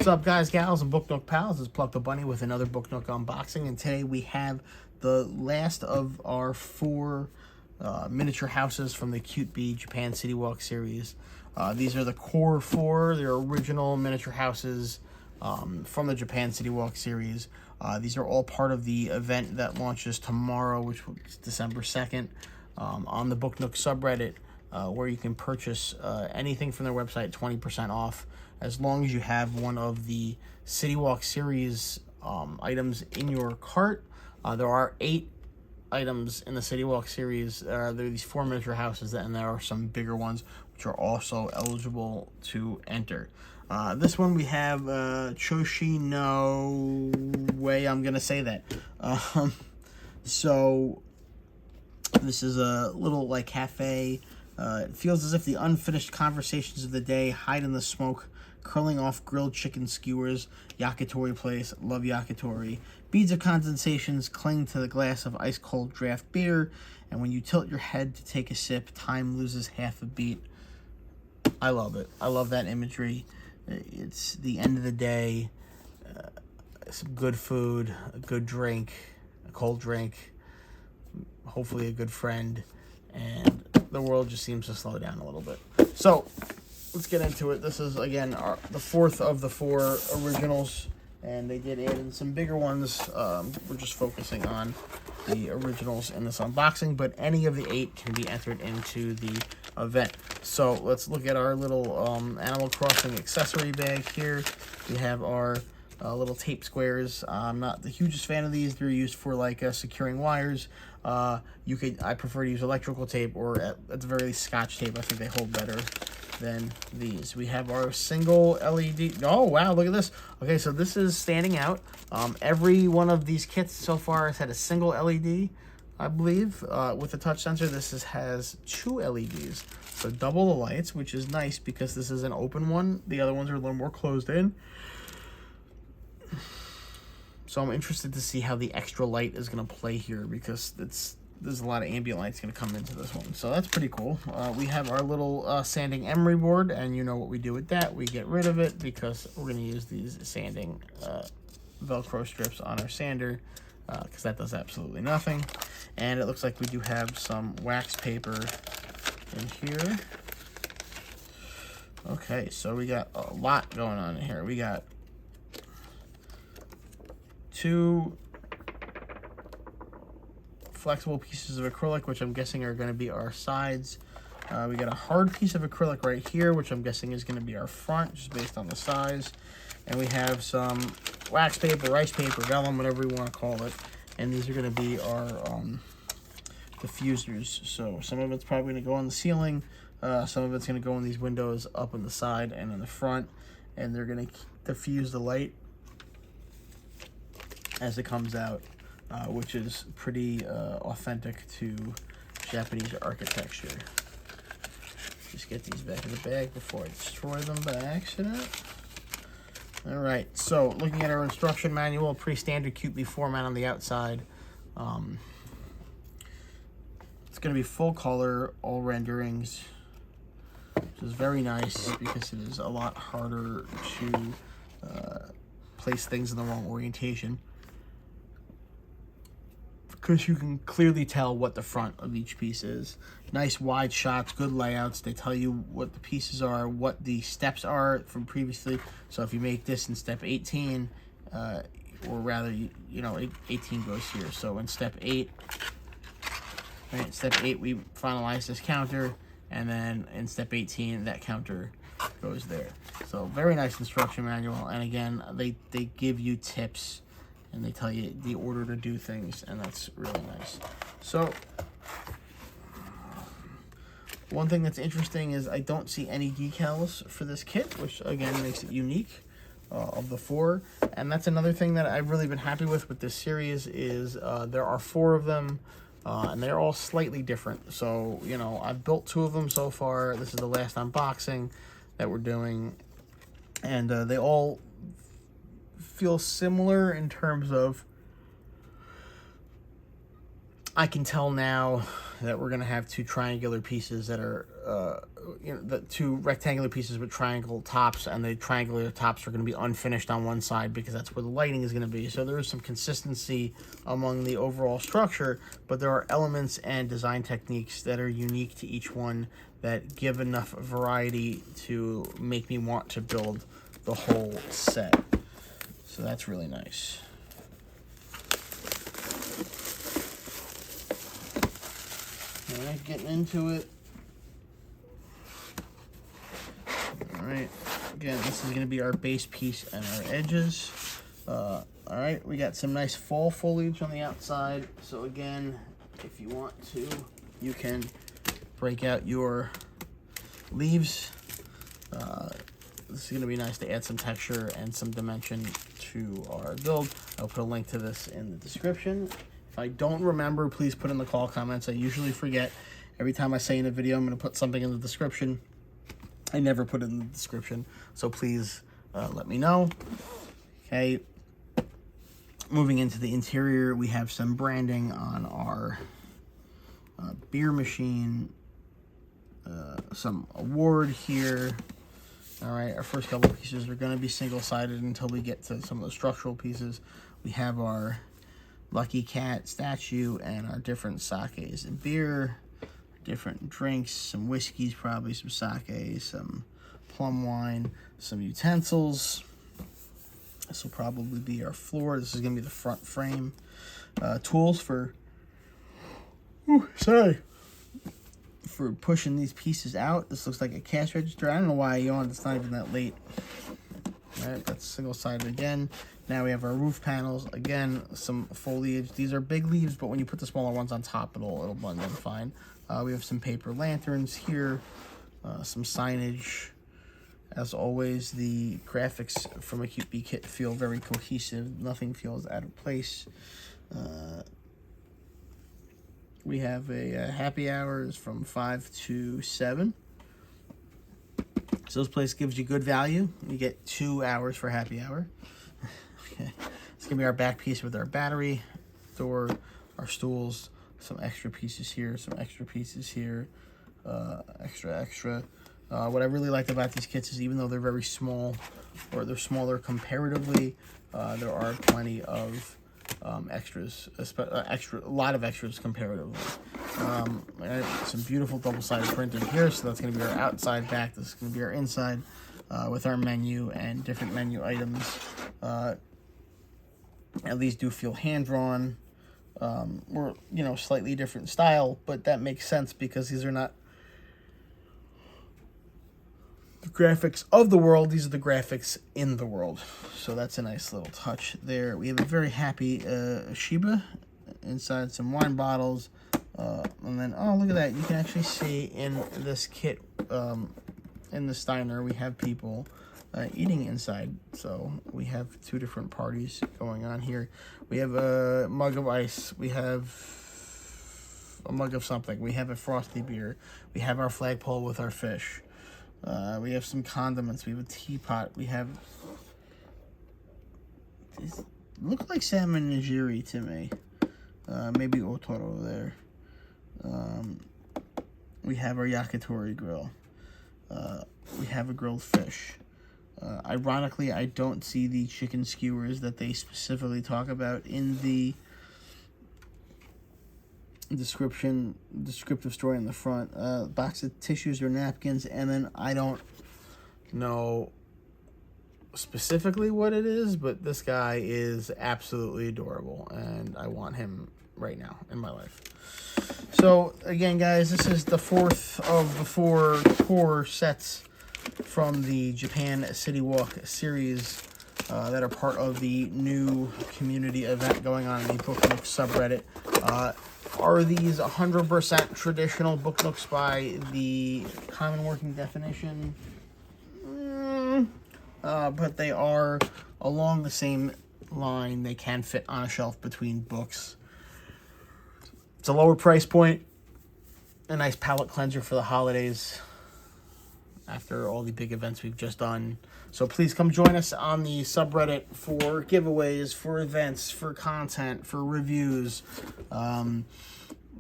What's up, guys, gals, and Book Nook pals? It's Pluck the Bunny with another Book Nook unboxing, and today we have the last of our 4 miniature houses from the Cutebee Japan City Walk series. These are the core 4, they're original miniature houses from the Japan City Walk series. These are all part of the event that launches tomorrow, which is December 2nd, on the Book Nook subreddit, where you can purchase anything from their website 20% off, as long as you have one of the City Walk series items in your cart. There are 8 items in the City Walk series. There are these 4 miniature houses, and there are some bigger ones which are also eligible to enter. This one we have Choshi, no way I'm gonna say that. So this is a little like cafe. It feels as if the unfinished conversations of the day hide in the smoke, curling off grilled chicken skewers. Yakitori place, love Yakitori. Beads of condensations cling to the glass of ice-cold draft beer, and when you tilt your head to take a sip, time loses half a beat. I love it. I love that imagery. It's the end of the day, some good food, a good drink, a cold drink, hopefully a good friend, and the world just seems to slow down a little bit. So let's get into it. This is, again, the 4th of the 4 originals, and they did add in some bigger ones. We're just focusing on the originals in this unboxing, but any of the 8 can be entered into the event. So let's look at our little Animal Crossing accessory bag here. We have our little tape squares. I'm not the hugest fan of these. They're used for like securing wires. I prefer to use electrical tape, or at the very least Scotch tape. I think they hold better than these. We have our single LED. Oh wow, look at this. Okay, so this is standing out. Every one of these kits so far has had a single LED, I believe. With the touch sensor, this has 2 LEDs, so double the lights, which is nice because this is an open one. The other ones are a little more closed in. So I'm interested to see how the extra light is going to play here, because there's a lot of ambient lights going to come into this one. So that's pretty cool. We have our little sanding emery board, and you know what we do with that. We get rid of it because we're going to use these sanding Velcro strips on our sander, because that does absolutely nothing. And it looks like we do have some wax paper in here. Okay, so we got a lot going on in here. We got 2 flexible pieces of acrylic, which I'm guessing are going to be our sides. We got a hard piece of acrylic right here, which I'm guessing is going to be our front, just based on the size. And we have some wax paper, rice paper, vellum, whatever you want to call it. And these are going to be our diffusers. So some of it's probably going to go on the ceiling. Some of it's going to go in these windows up on the side and in the front. And they're going to diffuse the light as it comes out, which is pretty authentic to Japanese architecture. Just get these back in the bag before I destroy them by accident. All right, so looking at our instruction manual, pretty standard Cutebee format on the outside. It's going to be full color, all renderings, which is very nice because it is a lot harder to place things in the wrong orientation, because you can clearly tell what the front of each piece is. Nice wide shots, good layouts. They tell you what the pieces are, what the steps are from previously. So if you make this in step 18, or rather, you know, 18 goes here. So in step 8, right, step 8 we finalize this counter, and then in step 18 that counter goes there. So very nice instruction manual, and again, they give you tips, and they tell you the order to do things, and that's really nice. So one thing that's interesting is I don't see any decals for this kit, which again makes it unique of the 4. And that's another thing that I've really been happy with this series is there are 4 of them, and they're all slightly different. So, you know, I've built 2 of them so far. This is the last unboxing that we're doing, and they all feel similar in terms of, I can tell now that we're going to have 2 triangular pieces that are the two rectangular pieces with triangle tops, and the triangular tops are going to be unfinished on one side because that's where the lighting is going to be. So there is some consistency among the overall structure, but there are elements and design techniques that are unique to each one that give enough variety to make me want to build the whole set. So that's really nice. All right, getting into it. All right, again, this is going to be our base piece and our edges. All right, we got some nice fall foliage on the outside. So again, if you want to, you can break out your leaves. This is going to be nice to add some texture and some dimension to our build. I'll put a link to this in the description. If I don't remember, please put in the call comments. I usually forget. Every time I say in a video I'm going to put something in the description, I never put it in the description. So please let me know. Okay. Moving into the interior, we have some branding on our beer machine. Some award here. All right, our first couple of pieces are going to be single-sided until we get to some of the structural pieces. We have our Lucky Cat statue and our different sakes and beer, different drinks, some whiskeys, probably some sake, some plum wine, some utensils. This will probably be our floor. This is going to be the front frame. Tools for... for pushing these pieces out. This looks like a cash register. I don't know why I yawned. It's not even that late. All right, that's single-sided again. Now we have our roof panels. Again, some foliage. These are big leaves, but when you put the smaller ones on top, it'll blend in fine. We have some paper lanterns here, some signage. As always, the graphics from a Cutebee kit feel very cohesive. Nothing feels out of place. We have a happy hours from 5 to 7. So this place gives you good value. You get 2 hours for happy hour. Okay. It's going to be our back piece with our battery, door, our stools, some extra pieces here, some extra pieces here, extra. What I really liked about these kits is even though they're very small, or they're smaller comparatively, there are plenty of extras, a lot of extras comparatively. Some beautiful double-sided printing here, so that's going to be our outside back. This is going to be our inside with our menu and different menu items. At least do feel hand-drawn. Or, slightly different style, but that makes sense because these are not the graphics of the world. These are the graphics in the world. So that's a nice little touch there. We have a very happy Shiba inside, some wine bottles. And then, oh, look at that. You can actually see in this kit, in the Steiner, we have people eating inside. So we have 2 different parties going on here. We have a mug of ice. We have a mug of something. We have a frosty beer. We have our flagpole with our fish. We have some condiments. We have a teapot. We have... These look like salmon nigiri to me. Maybe otoro there. We have our yakitori grill. We have a grilled fish. Ironically, I don't see the chicken skewers that they specifically talk about in the descriptive story in the front. Box of tissues or napkins, and then I don't know specifically what it is, but this guy is absolutely adorable, and I want him right now in my life. So again, guys, this is the 4th of the 4 core sets from the Japan City Walk series that are part of the new community event going on in the booknooks subreddit. Are these 100% traditional booknooks by the common working definition? But they are along the same line. They can fit on a shelf between books. It's a lower price point, a nice palate cleanser for the holidays after all the big events we've just done. So please come join us on the subreddit for giveaways, for events, for content, for reviews.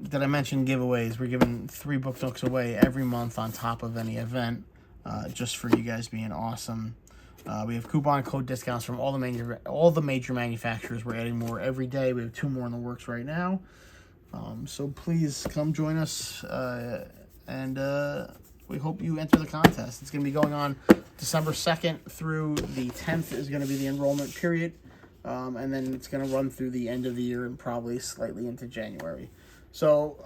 did I mention giveaways? We're giving 3 book nooks away every month on top of any event, just for you guys being awesome. We have coupon code discounts from all the major manufacturers. We're adding more every day. We have 2 more in the works right now. So please come join us, and we hope you enter the contest. It's going to be going on December 2nd through the 10th is going to be the enrollment period. And then it's going to run through the end of the year and probably slightly into January. So,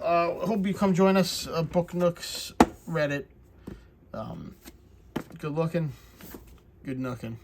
hope you come join us. Book Nooks, Reddit. Good looking, good nooking.